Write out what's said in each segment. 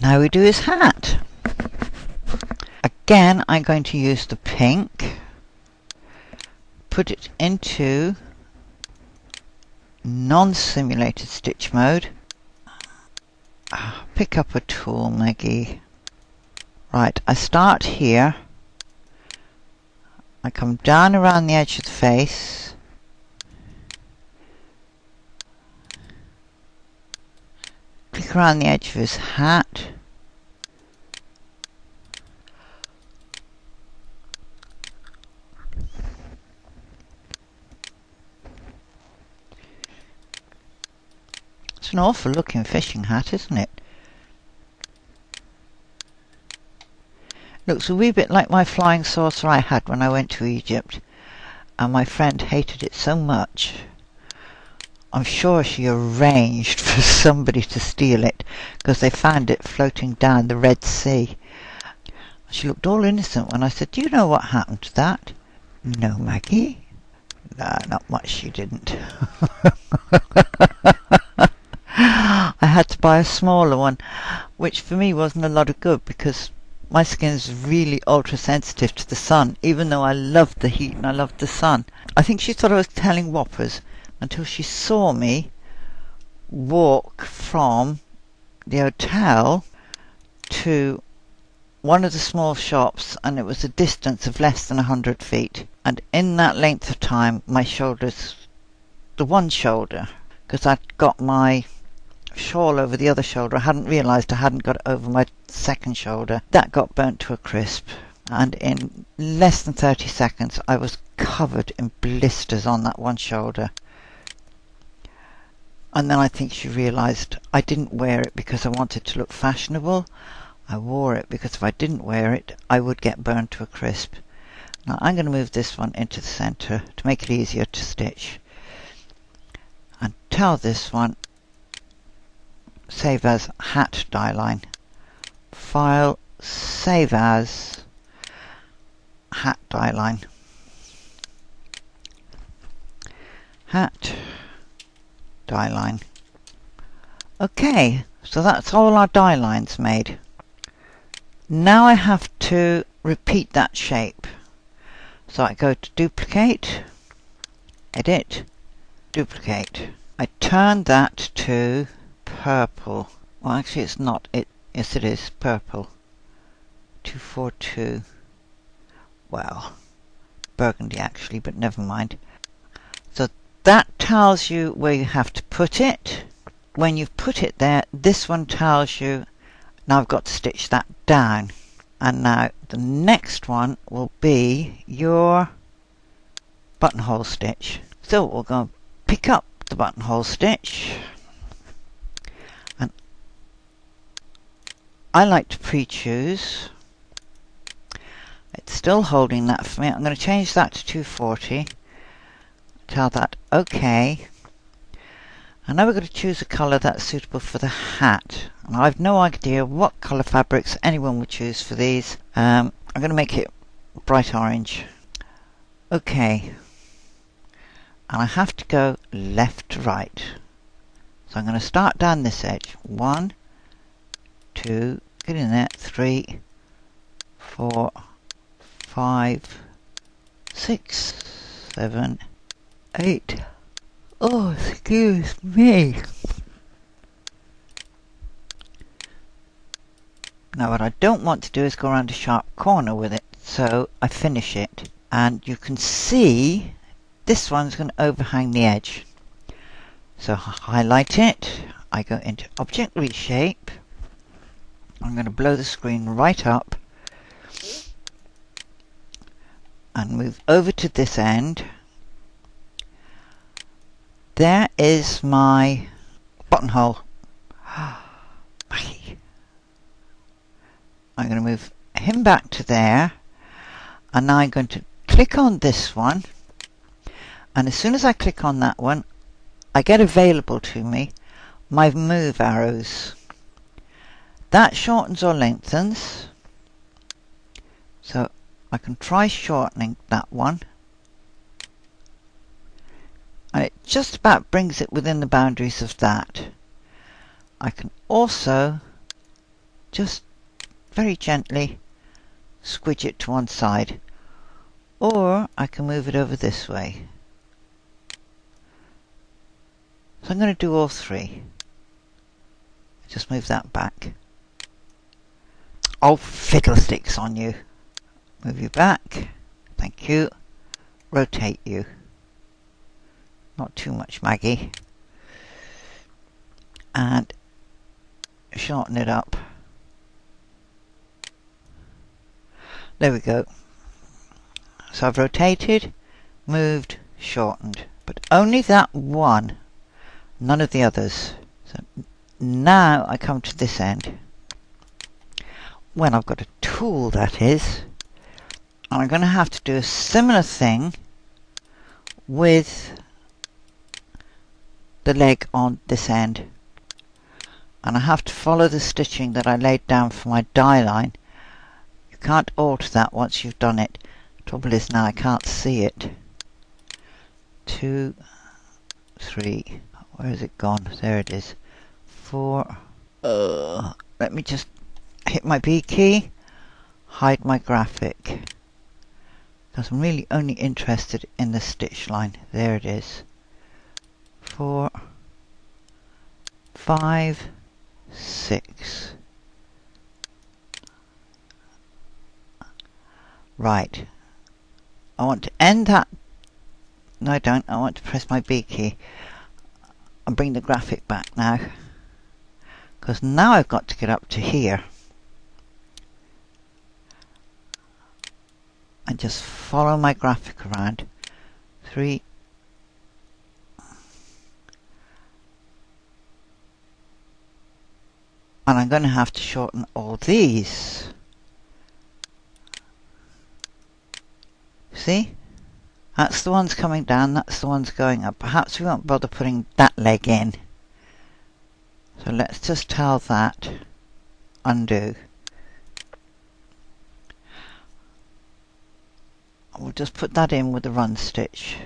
Now we do his hat. Again, I'm going to use the pink, put it into non-simulated stitch mode. Pick up a tool, Maggie. Right, I start here. I come down around the edge of the face. Click around the edge of his hat. It's an awful looking fishing hat, isn't it? Looks a wee bit like my flying saucer I had when I went to Egypt, and my friend hated it so much. I'm sure she arranged for somebody to steal it, because they found it floating down the Red Sea. She looked all innocent when I said, "Do you know what happened to that?" "No, Maggie." "No, not much she didn't." I had to buy a smaller one, which for me wasn't a lot of good because my skin's really ultra sensitive to the sun, even though I loved the heat and I loved the sun. I think she thought I was telling whoppers until she saw me walk from the hotel to one of the small shops, and it was a distance of less than 100 feet. And in that length of time, my shoulders, the one shoulder, because I'd got my shawl over the other shoulder, I hadn't realised I hadn't got it over my second shoulder, that got burnt to a crisp. And in less than 30 seconds, I was covered in blisters on that one shoulder. And then I think she realised I didn't wear it because I wanted to look fashionable. I wore it because if I didn't wear it, I would get burned to a crisp. Now I'm going to move this one into the centre to make it easier to stitch. And tell this one, save as hat die line. File, save as hat die line. Hat die line. Okay, so that's all our die lines made. Now I have to repeat that shape. So I go to duplicate, edit, duplicate. I turn that to purple. Well, actually it's not. Yes, it is purple. 242. Well, burgundy actually, but never mind. So that tells you where you have to put it. When you've put it there, this one tells you, now I've got to stitch that down. And now the next one will be your buttonhole stitch. So we're going to pick up the buttonhole stitch. And I like to pre-choose. It's still holding that for me. I'm going to change that to 240. Tell that OK. And now we're going to choose a colour that's suitable for the hat. And I've no idea what colour fabrics anyone would choose for these. I'm going to make it bright orange. OK. And I have to go left to right. So I'm going to start down this edge. 1, 2, get in there, 3, 4, 5, 6, 7, 8. Oh, excuse me. Now what I don't want to do is go around a sharp corner with it, so I finish it. And you can see this one's going to overhang the edge. So I highlight it, I go into Object Reshape. I'm going to blow the screen right up and move over to this end. There is my buttonhole. I'm going to move him back to there, and now I'm going to click on this one, and as soon as I click on that one, I get available to me my move arrows. That shortens or lengthens, so I can try shortening that one. And it just about brings it within the boundaries of that. I can also just very gently squidge it to one side, or I can move it over this way. So I'm going to do all three. Just move that back. Oh, fiddlesticks on you. Move you back. Thank you. Rotate you. Not too much, Maggie. And shorten it up. There we go. So I've rotated, moved, shortened, but only that one, none of the others. So now I come to this end, when I've got a tool, that is, and I'm going to have to do a similar thing with the leg on this end, and I have to follow the stitching that I laid down for my die line. You can't alter that once you've done it. Trouble is now I can't see it. 2, 3, where has it gone? There it is. 4, let me just hit my B key, hide my graphic, because I'm really only interested in the stitch line. There it is. 4, 5, 6. Right. I want to end that. No, I don't. I want to press my B key and bring the graphic back now, because now I've got to get up to here and just follow my graphic around. 3, and I'm going to have to shorten all these. See? That's the ones coming down, that's the ones going up. Perhaps we won't bother putting that leg in. So let's just tell that undo. We'll just put that in with the run stitch.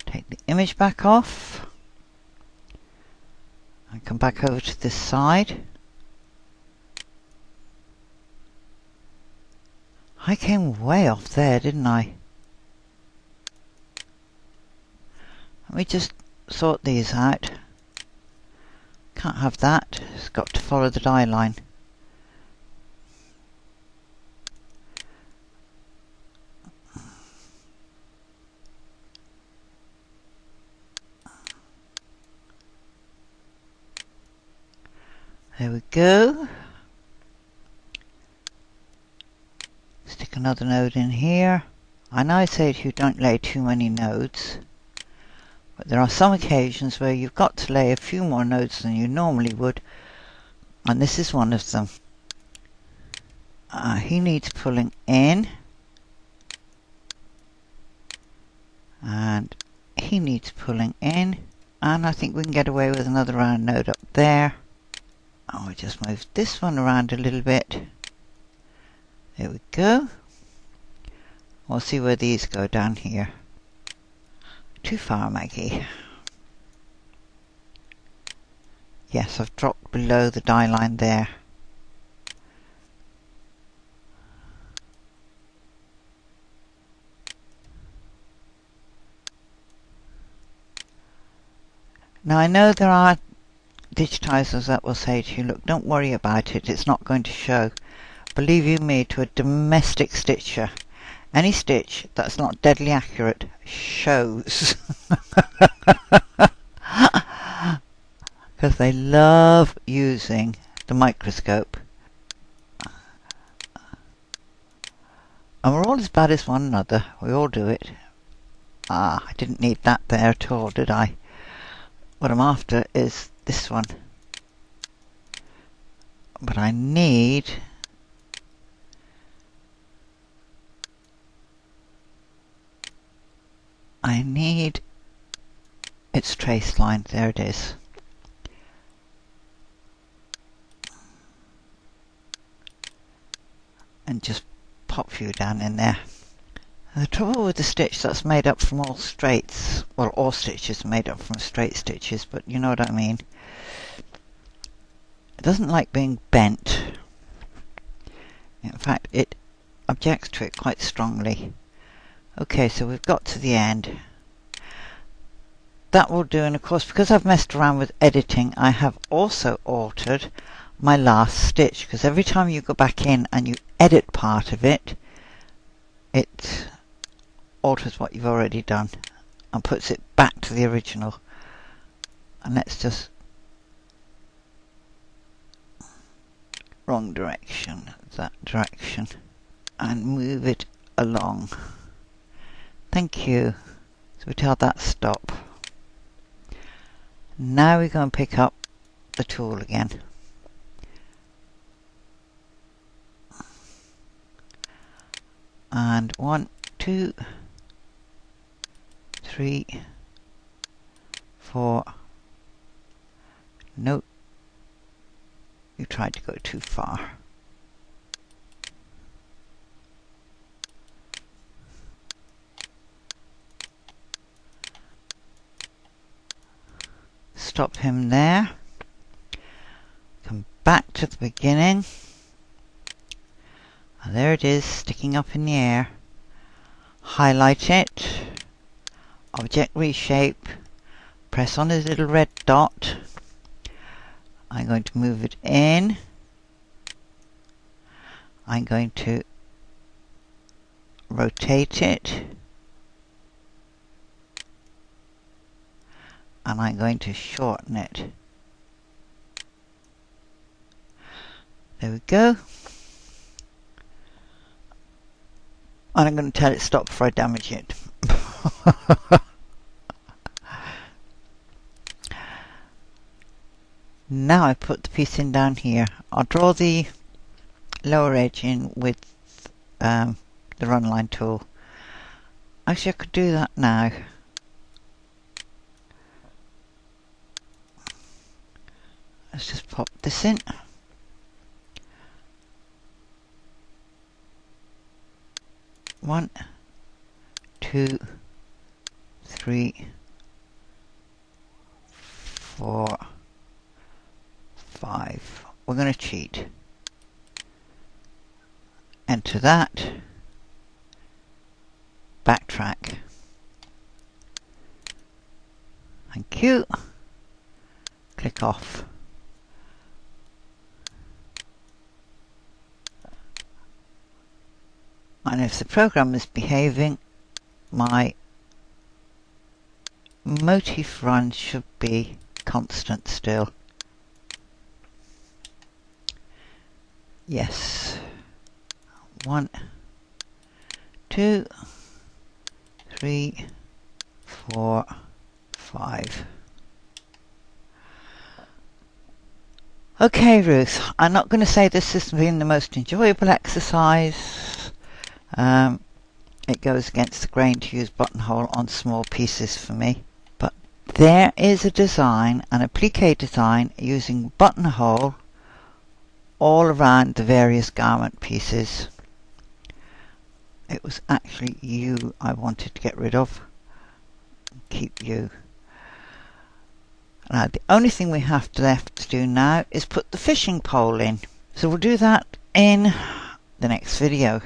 Take the image back off. And come back over to this side. I came way off there, didn't I? Let me just sort these out. Can't have that. It's got to follow the die line. There we go. Stick another node in here. I know I say to you don't lay too many nodes, but there are some occasions where you've got to lay a few more nodes than you normally would, and this is one of them. He needs pulling in, and he needs pulling in, and I think we can get away with another round node up there. I'll just move this one around a little bit. There we go. We'll see where these go down here. Too far, Maggie. Yes, I've dropped below the die line there. Now I know there are digitizers that will say to you, look, don't worry about it, it's not going to show. Believe you me, to a domestic stitcher, any stitch that's not deadly accurate shows. Because they love using the microscope. And we're all as bad as one another. We all do it. I didn't need that there at all, did I? What I'm after is this one. But I need its trace line. There it is. And just pop you down in there. The trouble with the stitch that's made up from all straights, well, all stitches are made up from straight stitches, but you know what I mean. It doesn't like being bent. objects to it quite strongly. Okay, so we've got to the end. That will do, and of course because I've messed around with editing, I have also altered my last stitch, because every time you go back in and you edit part of it, it alters what you've already done and puts it back to the original. And let's just wrong direction, that direction, and move it along. Thank you. So we tell that stop. Now we go and pick up the tool again. And 1, 2, 3, 4. Nope. You tried to go too far. Stop him there. Come back to the beginning. And there it is, sticking up in the air. Highlight it. Object reshape. Press on this little red dot. I'm going to move it in. I'm going to rotate it. And I'm going to shorten it. There we go. And I'm going to tell it stop before I damage it. Now I put the piece in down here. I'll draw the lower edge in with the run line tool. Actually, I could do that now. Let's just pop this in. One, 2, 3, 4, 5. We're going to cheat. Enter that. Backtrack. Thank you. Click off. And if the program is behaving, my motif run should be constant still. Yes. 1, 2, 3, 4, 5. Okay, Ruth, I'm not going to say this has been the most enjoyable exercise. It goes against the grain to use buttonhole on small pieces for me. But there is a design, an applique design, using buttonhole all around the various garment pieces. It was actually you I wanted to get rid of. Keep you. Now the only thing we have left to do now is put the fishing pole in. So we'll do that in the next video.